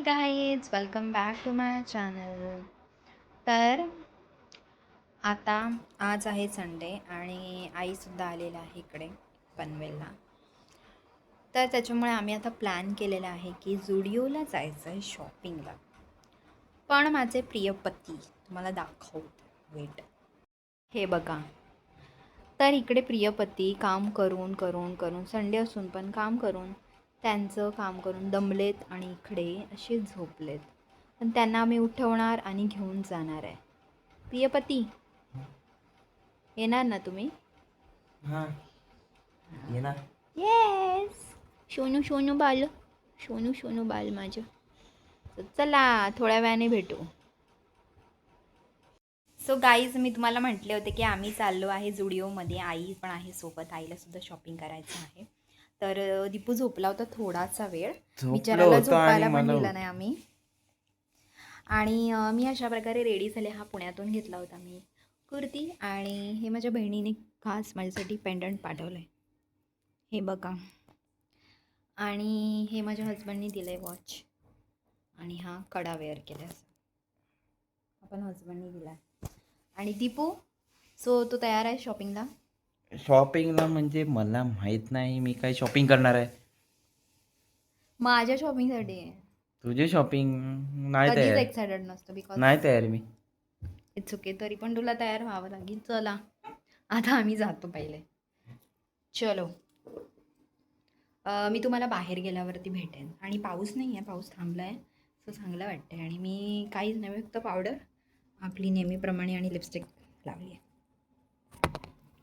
Guys welcome back to my channel. तर आता आज आहे संडे आणि आईसुद्धा आलेला आहे इकडे पनवेलला. तर त्याच्यामुळे आम्ही आता प्लॅन केलेला आहे की झुडिओला जायचं आहे शॉपिंगला. पण माझे प्रिय पती तुम्हाला दाखवते, वेट, हे बघा. तर इकडे प्रियपती काम करून करून करून संडे असून पण काम करून त्यांचं काम करून दमलेत आणि इकडे असे झोपलेत. पण त्यांना आम्ही उठवणार आणि घेऊन जाणार आहे. प्रियपती येणार ना तुम्ही? हां येणार. येस. सोनू सोनू बाल, सोनू सोनू बाल माझं. तर चला थोड्या वेळाने भेटू. सो गाईज, मी तुम्हाला म्हटले होते की आम्ही चाललो आहे झुडिओमध्ये. आई पण आहे सोबत, आईलासुद्धा शॉपिंग करायचं आहे. तर दीपू झोपला होता थोडासा वेळ, बिचाराला झोपायला पण दिलं नाही आम्ही. आणि मी अशा प्रकारे रेडी झाले. हा पुण्यातून घेतला होता मी कुर्ती, आणि हे माझ्या बहिणीने खास माझ्यासाठी पेंडंट पाठवलं आहे, हे बघा. आणि हे माझ्या हजबंडनी दिलं आहे वॉच, आणि हा कडा वेअर केला असं आपण हजबंडनी दिला आहे. आणि दीपू, सो तू तयार आहे शॉपिंगला? शॉपिंगला म्हणजे मला माहीत नाही मी काय शॉपिंग करणार आहे. माझ्या शॉपिंगसाठी आहे. तुझी शॉपिंग नाही कधीच तयार, एक्सायटेड नसतं बिकॉज नाही तयार मी. It's okay. तरी पण तुला तयार व्हावं लागेल. चला आता आम्ही जातो पहिले. चलो. मी तुम्हाला बाहेर गेल्यावरती भेटेन. आणि पाऊस नाही आहे, पाऊस थांबला आहे, सो चांगलं वाटतं आहे. आणि मी काहीच नाही, फक्त पावडर आपली नेहमीप्रमाणे आणि लिपस्टिक लावली आहे.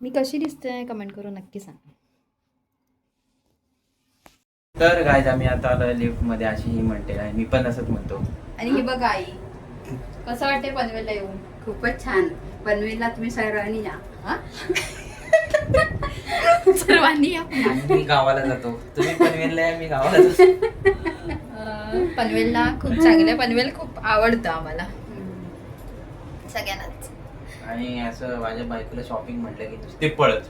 मी कशी दिसते कमेंट करून नक्की सांगा. तर गाईज आम्ही आता आलो लिफ्टमध्ये, अशी ही म्हणते आहे, मी पण असंच म्हणतो. आणि हे बघा आई, कसं वाटते पनवेलला येऊन? खूपच छान. पनवेलला तुम्ही सर्वांनी या. सर्वांनी या. आणि मी गावाला जातो, तुम्ही पनवेलला या, मी गावाला जातो. पनवेलला खूप चांगलं आहे. पनवेल खूप आवडतं आम्हाला सगळ्यांनाच. आणि असं माझ्या बायकोला शॉपिंग म्हटलं की नुसते पळत.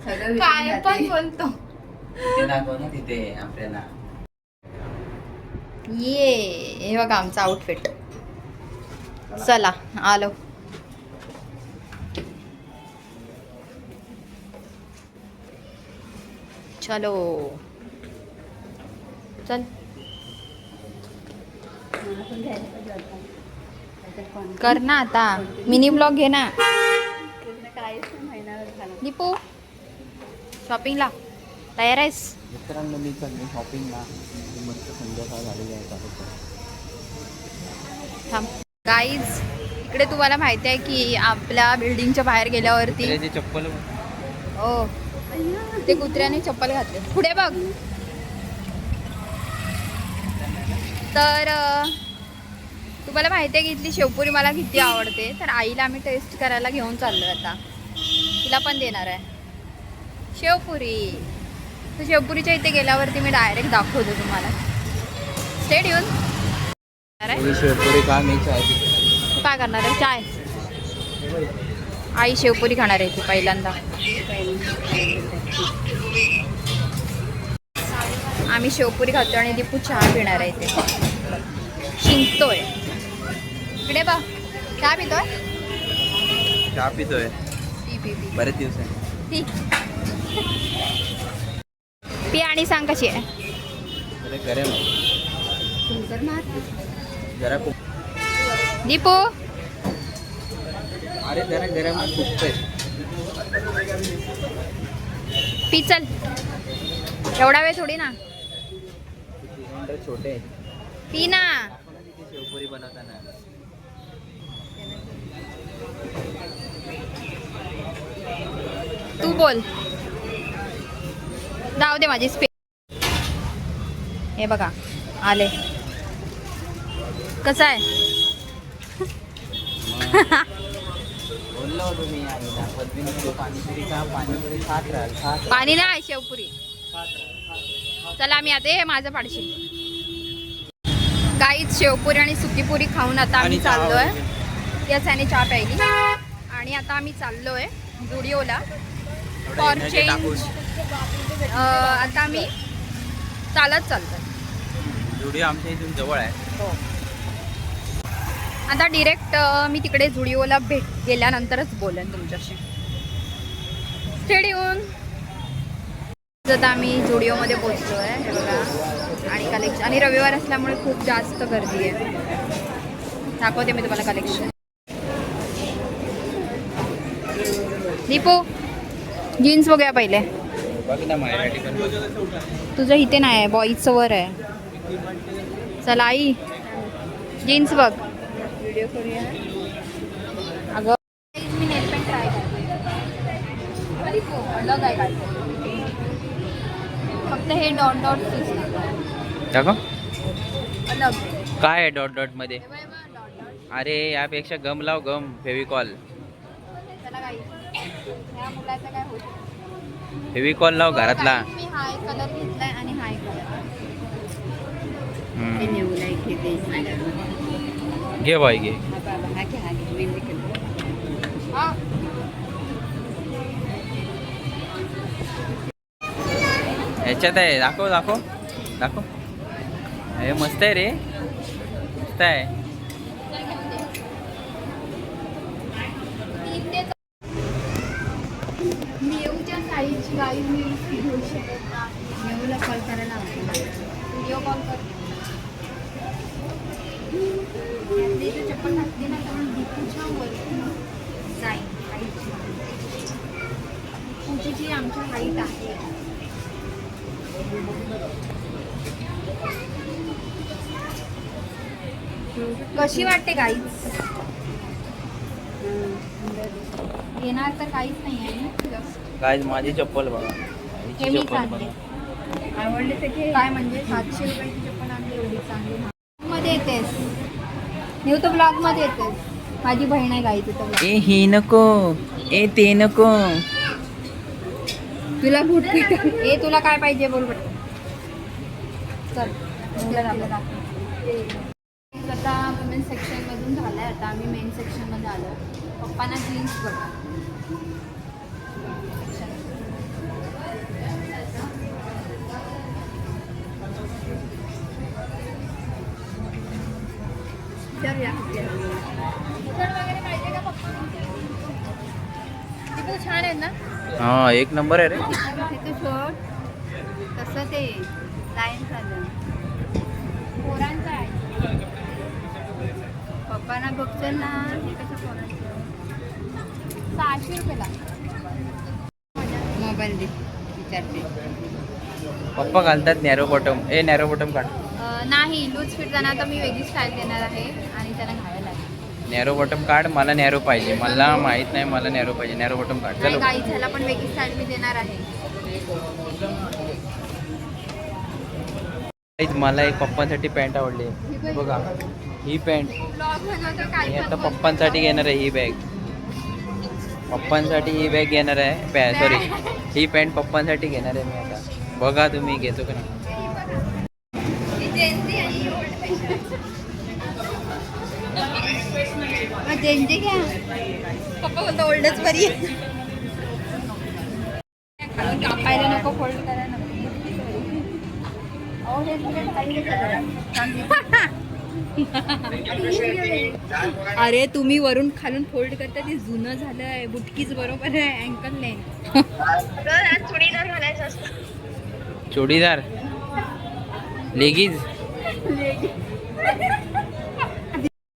सगळं काय पण बोलतो. तिथे दाखव ना, तिथे आपल्याला. ये हे बघा आमचा आउटफिट. चला आलो. चलो चल. कर ना आता मिनी ब्लॉग घे ना. दीपू शॉपिंगला तयार आहेस? मित्रांनो मी चाललो शॉपिंगला, मस्त संध्याकाळ झालेली आहे. थांब गाईज, इकडे तुम्हाला माहिती आहे की आपल्या बिल्डिंगच्या बाहेर गेल्यावरती चप्पल हो ते कुत्र्याने चप्पल घातले. पुढे बघ. तर तुम्हाला माहिती आहे की इथली शेवपुरी मला किती आवडते. तर आईला आम्ही टेस्ट करायला घेऊन चाललो आता. तिला पण देणार आहे शेवपुरी. तर शेवपुरीच्या इथे गेल्यावरती मी डायरेक्ट दाखवतो तुम्हाला. स्टेट येऊन शेवपुरी का मी चाय. तू काय करणार आहे? चाय. आई शेवपुरी खाणार आहे ती पहिल्यांदा. आम्ही शेवपुरी खातो आणि दीपू चहा पिणार आहे इथे. शिंकतोय इकडे बघ. चहा पितोय? चहा पितोय पी पी पी बरेच दिवस आहे. ठीक. पी आणि सांग कशी आहे. अरे गरम जरा खूप. दीपू अरे जरा गरम खूप. पी चल. एवढा वेळ थोडी ना. छोटे पी ना. शेवपुरी बनवताना तू बोल. जाऊ दे माझी स्पे. हे बघा आले. कसं आहे? बोललो होतो मी आईला, पद्मिनी पाणीपुरी खा, पाणीपुरी खात राहाल. पाणी नाही शेवपुरी. चला मी आता हे माझं पाडशी. काहीच शेवपुरी आणि सुकीपुरी खाऊन आता आम्ही चाललोय. याच्याने चहा प्यायली आणि आता आम्ही चाललोय झुडिओला फॉर चेंज. आता आम्ही चालत चालतोय. जुडिओ आमच्या इथून जवळ आहे. हो. आता डिरेक्ट मी तिकडे जुडिओला गेल्यानंतरच बोलेन तुमच्याशी. स्टेडियम आता आम्ही जुडिओमध्ये पोहोचलो आहे हे बघा. आणि कलेक्शन आणि रविवार असल्यामुळे खूप जास्त गर्दी आहे. दाखवते मी तुम्हाला कलेक्शन. दीपू जीन्स बघूया पहिले. बघ ना माझ्यासाठी पण. तुझं इथे नाही आहे, बॉईजचं वर आहे. चला आई जीन्स बघ. व्हिडिओ करूया. अगं मी नेल पेंट ट्राय करते. अलग आहे काय फक्त हे डॉट डॉट दाखव अलग. काय आहे डॉट डॉट मध्ये? डॉट डॉट अरे यापेक्षा गम लाव, गम फेविकॉल. त्याला काही ह्या मुलाचं काय होतं. फेविकॉल लाव घरातला. मी हा एक कलर घेतलाय आणि हा एक कलर. ते नेऊला एक हे घे. घे बाई घे. हा बाबा हा घे मेहंदी कलर. हा ह्याच्यात आहे. दाखव दाखव दाखव. हे मस्त आहे रे, मस्त आहे. मेऊच्या साईजची गाडी मी घेऊ शकत नाही. नेऊला कॉल करायला आवडतो. व्हिडिओ कॉल कर. त्यातली चप्पल घातली ना तर दीपूच्या वरती जाईल हाईट. तुझी आमच्या हाईट आहे. कशी वाटते गाईच? घेणार तर काहीच नाही आहे. काय माझी चप्पल बघा. हे हिची मी चप्पल सांगते. बघा. आवडले ते घे. काय म्हणजे 700 रुपयाची चप्पल आणली एवढी चांगली. मध्ये येतेस नेऊ तर ब्लॉग मध्ये येतेस. माझी बहीण आहे गाई तिथं. ए हे नको, ए ते नको. तुला बूट ए तुला काय पाहिजे बोल बट. चल तुला दाखव. आता वुमेन्स सेक्शनमधून झालं आहे. आता आम्ही मेन सेक्शनमध्ये आलो. पप्पांना जीन्स बघा. वगैरे पाहिजे का पप्पा? तिथे छान आहे ना. हा एक नंबर आहे रे. तिथे शॉर्ट कसं ते लाईन झालं. पोरांचं आहे. पप्पांना बघचल ना हे कसं पोरांचं. 600 रुपयाला. मोबाईल दे विचारते. पप्पा घालतात नॅरो बॉटम. ए नॅरो बॉटम काढ. नाही लूज फिट जाणार तर मी वेगळी स्टाईल देणार आहे आणि त्याला घालायला आहे. नॅरो बॉटम काढ. मला नॅरो पाहिजे. मला माहित नाही मला नॅरो पाहिजे. नॅरो बॉटम काढ. चलो. काही ह्याला पण वेगळी स्टाईल मी देणार आहे. मला एक पप्पांसाठी पॅन्ट आवडली. बघा ही पॅन्ट. ब्लॉग बनवतो काय मी आता पप्पांसाठी घेणार आहे ही बॅग. पप्पांसाठी ही बॅग घेणार आहे. सॉरी ही पॅन्ट पप्पांसाठी घेणार आहे मी आता. बघा तुम्ही घेतो का नाही. चेंज घ्या. पप्पा बोलतो ओल्डच बरी आहे. खालून कापायला नको फोल्ड करायला नको. अहो हे सगळं काही अरे तुम्ही वरून खालून फोल्ड करता ते जुनं झालंय. बुटकीच बरोबर आहे. Ankle length. चुडीदार लेगीज.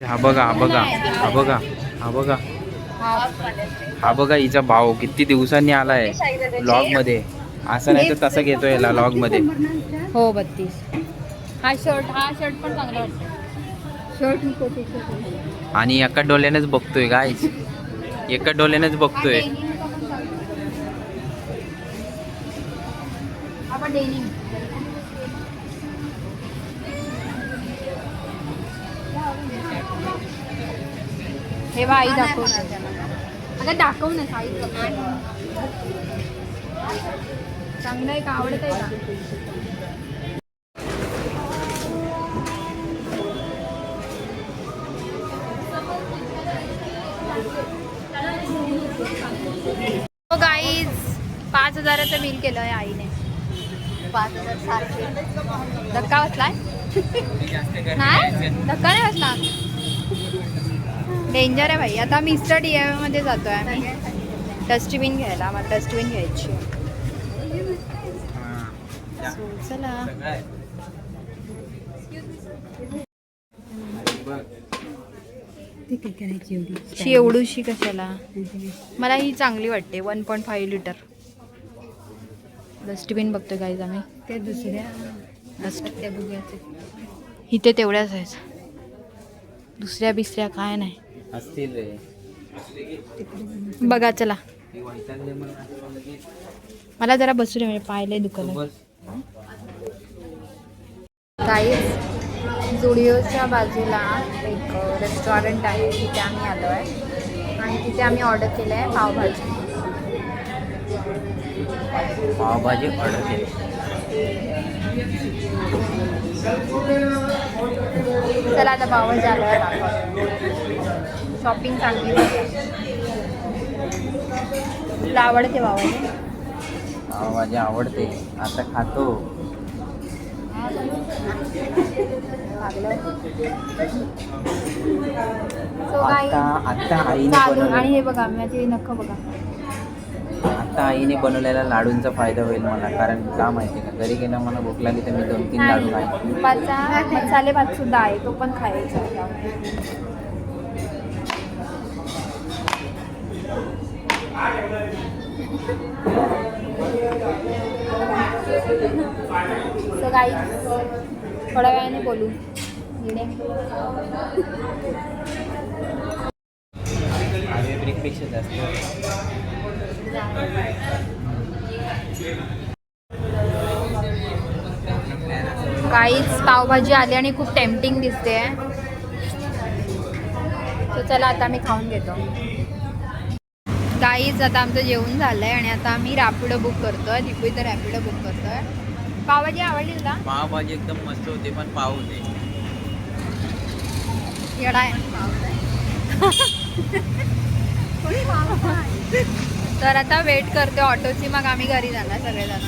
हा बघा हा बघा हा बघा हा बघा हा बघा. हिचा भाऊ किती दिवसांनी आलाय लॉग मध्ये. असं नाही तर तसं घेतोय याला लॉग मध्ये. हो 32. हा शर्ट पण चांगला वाटतो. शर्ट नको. आणि एका डोल्यानेच बघतोय गाईज. एका डोल्यानेच बघतोय. आपण डेनिम. हे बाई दाखव. अगं दाखव ना साईज. चांगलं आहे का? आवडत आहे का? गाईज 5,000चं बिल केलं आहे आईने. धक्का बसलाय नाही, धक्का नाही बसला. डेंजर आहे भाई. आता मिस्टर DIY मध्ये जातोय आम्ही डस्टबिन घ्यायला. मला डस्टबिन घ्यायची आहे. So, चला. शी एवढूशी कशाला. मला ही चांगली वाटते. 1.5 लिटर डस्टबिन बघतोय गाईज आम्ही. ते दुसऱ्या डस्ट इथे तेवढ्याच आहेत. दुसऱ्या बिसऱ्या काय नाही. असतील रे. बघा चला. मला जरा बसू दे, म्हणजे पाय लय दुखलं. गाईज झुडिओच्या बाजूला एक रेस्टॉरंट आहे, तिथे आम्ही आलो आहे आणि तिथे आम्ही ऑर्डर केलं आहे पावभाजी. पावभाजी ऑर्डर केली. चला आता पावभाजी आल्यावर दाखवतो. शॉपिंग चांगली झाली. तुला आवडते पावभाजी? पावभाजी आवडते, आता खातो. आता आईने आणि हे बघा माझे नख बघा. आता आईने बनवलेल्या लाडूंचा फायदा होईल मला, कारण का माहिती का, घरी गेलं मला भूक लागली तर मी 2-3 लाडू खाईन. तुपाचा मसाले भात सुद्धा आहे, तो पण खायचा. सो गाईज थोड्या वेळाने बोलू. ब्रेकपेक्षा जास्त. काहीच पावभाजी आली आणि खूप टेम्पटिंग दिसते. तर चला आता आम्ही खाऊन घेतो. काहीच आता आमचं जेवण झालंय आणि आता आम्ही रॅपिडो बुक करतोय. दीपू इथं रॅपिडो बुक करतोय. पावभाजी आवडली तुला? पावभाजी एकदम मस्त होते, पण पाव होते. येडा आहे. तर आता वेट करते ऑटोची, मग आम्ही घरी जाणार सगळेजण.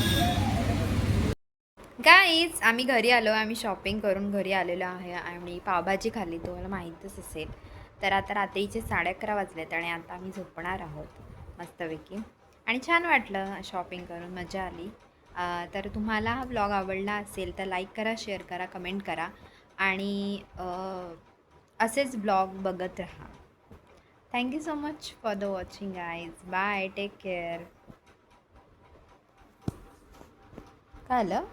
गाईज आम्ही घरी आलो. आम्ही शॉपिंग करून घरी आलेलो आहे आणि पावभाजी खाल्ली, तुम्हाला माहीतच असेल. तर आता रात्रीचे 11:30 वाजलेत आणि आता आम्ही झोपणार आहोत मस्तपैकी. आणि छान वाटलं शॉपिंग करून, मजा आली. तर तुम्हाला हा व्लॉग आवडला असेल तर लाईक करा, शेअर करा, कमेंट करा आणि असेच ब्लॉग बघत राहा. Thank you so much for the watching guys. Bye, take care. काय आलं?